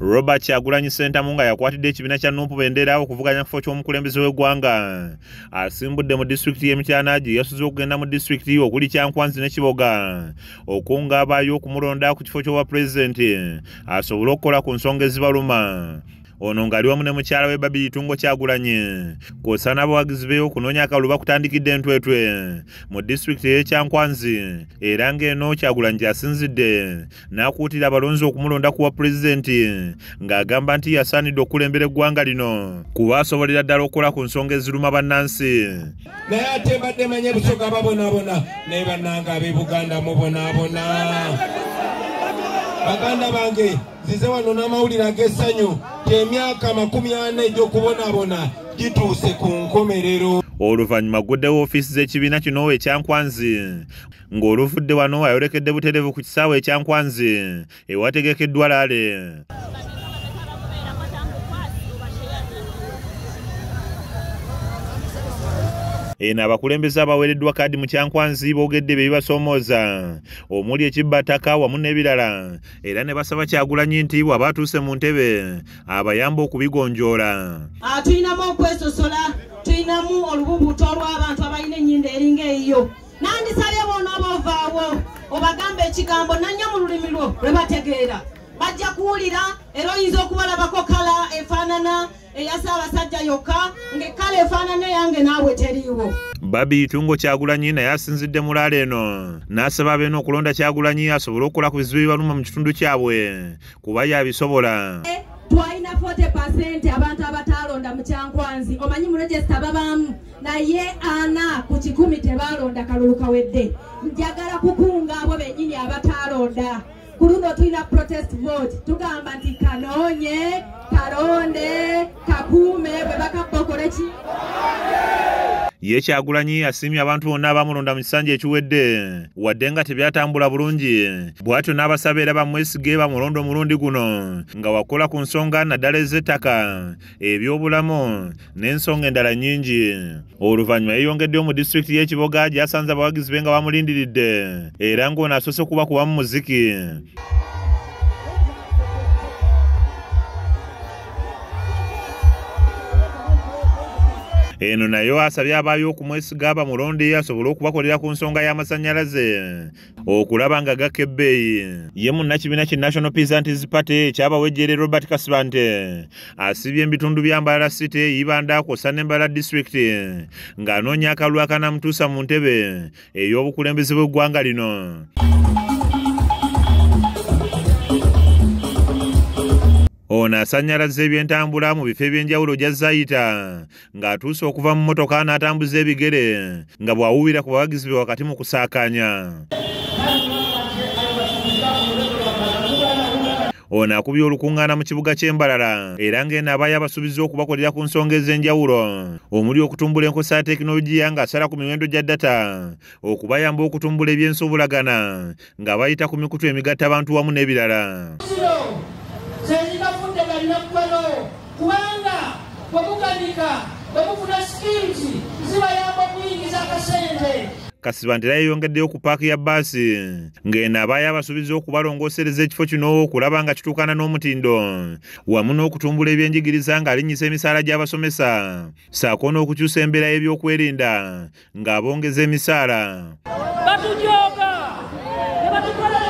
Robert Kyagulanyi Ssentamu nga yakwatidde ekibiina kya Nuupu Bendera okuvuganya kifo ky'omukulembeze w'eggwanga. Asimbudde mu disitulikiti y'Emityana gye yasuze okugenda mu disitulikiti okuli Kyankwanzi ne Kiboga okunga abaayo okumulonda ku kifo ky'obwapulezidenti asobole okukola ku nsonga ezibaluma. Ono ng'ali wamu ne mukyala we Baby Itungo Kyagulanyi kw'ossa n'abawagizi be okunoonya akalulu bakutandikidde entwetwe mu disitulikiti y'e Kyankwanzi era ng'eno Kyagulanyi gy'asinzidde n'akuutira abalonzi okumulonda ku bwapulezidenti ng'agamba nti yasaanidde okulembera eggwanga lino kuba asobolera ddala okukola ku nsonga eziruma bannansi. Naye ate mbadde manye busoga babonaabona naye bannanga ab'e Buganda mubonaabona. Baganda bange nzize wano n'amawulire ag'essanyu emyaka 40 egy'okubonaabona gituuse ku nkomerero. Oluvannyuma guddewo ofiisi z'ekibiina kino ekyankwanzi ng'oluvudde wano ayolekedde butereevu ku kisaawe ekyankwanzi ewategekeddwa laale. Eno abakulembeze abaweereddwa kaadi mu Kyankwanzi boogedde bye bibasoomooza omuli ekibbataka wamu n'ebirala era ne basaba Kyagulanyi nti bw'aba atuuse mu ntebe abayamba okubigonjoola. Tulinamu okwesosola, tulinamu olububuuto olw'abantu abalina ennyindo eringa eyo. Nandisabye bona abavaawo obagambe ekigambo nanya mu lulimi lwo lwe bategeera. Bajja kuwulira era oyinza okubalabako kala efaanana eya Ssaabasajja yokka ng'ekkala efaanana yange naawe teriiwo. Baby Itungo Kyagulanyi naye asinzidde mu laala eno n'asaba abeena okulonda Kyagulanyi asobole okukola ku bizibu ebibaluma mu kitundu kyabwe kuba yabisobola. Twalina 40% abantu abataalonda mu Kyankwanzi. Omanyi mu regisita babaamu naye 4 ku 100 tebaalonda kalulu kawedde. Njagala kukunga abo bennyini abataalonda. Ku luno tulina protest vote tugamba nti kanoonye kalonde kakuume bwe bakabokole ki. Ye Kyagulanyi asiimye abantu bonna abamulonda mu kisanja ekiwedde wadde nga tebyatambula bulungi bw'atyo n'abasaba era bamwesige bamulonda omulundi guno nga wakola ku nsonga naddala ez'ettaka ebyobulamu n'ensonga endala nnyingi. Oluvannyuma yeeyongeddeyo mu disitulikiti y'e Kiboga gy'asanze abawagizi be nga bamulindiridde era ng'ono asoose kubakubamu muziki. Eno nayo asabye abaayo okumwesiga bamulonde asobole okubakolera ku nsonga y'amasannyalaze okulaba nga gakka ebbeeyi. Ye munnakibiina ki National Peace and Unity Party ekyabawejjere Robert Kasibante asibye ebitundu bya Mbarara City, Ibanda kw'ossa ne Mbarara District ng'anoonya akalulu akanamutuusa mu ntebe ey'obukulembeze bw'eggwanga lino. Ono asannyalaza ebyentambula mu bifo eby'enjawulo gy'azze ayita ng'atuuse okuva mu mmotoka n'atambuza ebigere nga bw'awuubira ku bawagizi be wakati mu kusaakaanya. Ono akubye olukuŋŋaana mu kibuga ky'e Mbarara era ng'eno abaayo abasuubiza okubakolera ku nsonga ez'enjawulo omuli okutumbula enkozesa ya tekinologiya ng'asala ku miwendo gya data okubayamba okutumbula ebyensobulagana nga bayita ku mikutu emigatta abantu wamu n'ebirala. Kubanga bwemuganika bwemufuna skills zibayamba okuyingiza akasente. Kasibante era yeeyongeddeyo ku paaki ya bbaasi ng'eno abaayo abasuubiza okubalongoosereza ekifo kino okulaba nga kituukana n'omutindo wamu n'okutumbula ebyenjigiriza ng'alinnyisa emisaala gy'abasomesa ssaako n'okukyusa embeera y'ebyokwerinda ng'abongeza emisaala. Batujooga ne batukolera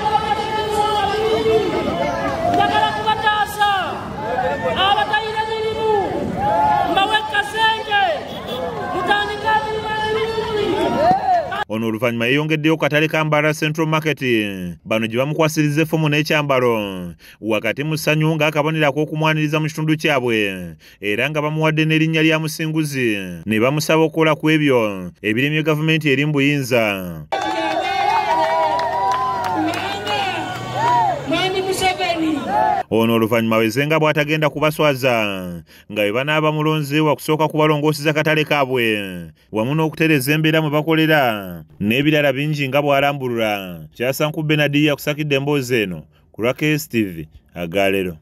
njagala kubataasa abatayina mirimu mbawekka sente mutandika Ono oluvannyuma yeeyongeddeyo ku katale ka Mbarara Central Market bano gye bamukwasiriza effumu n'ekyambalo wakati mu ssanyu ng'akabonero ak'okumwaniriza mu kitundu kyabwe era nga bamuwadde n'erinnya lya musinguzi ne bamusaba okukola ku ebyo ebiremye gavumenti eri mu buyinza. Ono oluvannyuma wezenga bw'atagenda kubaswaza nga bwe banaaba mulonze wakusooka kubalongooseza katale kaabwe wamu n'okutereeza embeera mwe bakolera n'ebirala bingi nga bw'alambulula. Kyasankubbe Nadia kusakidde emboozi eno ku lwa KSTV Agaleero.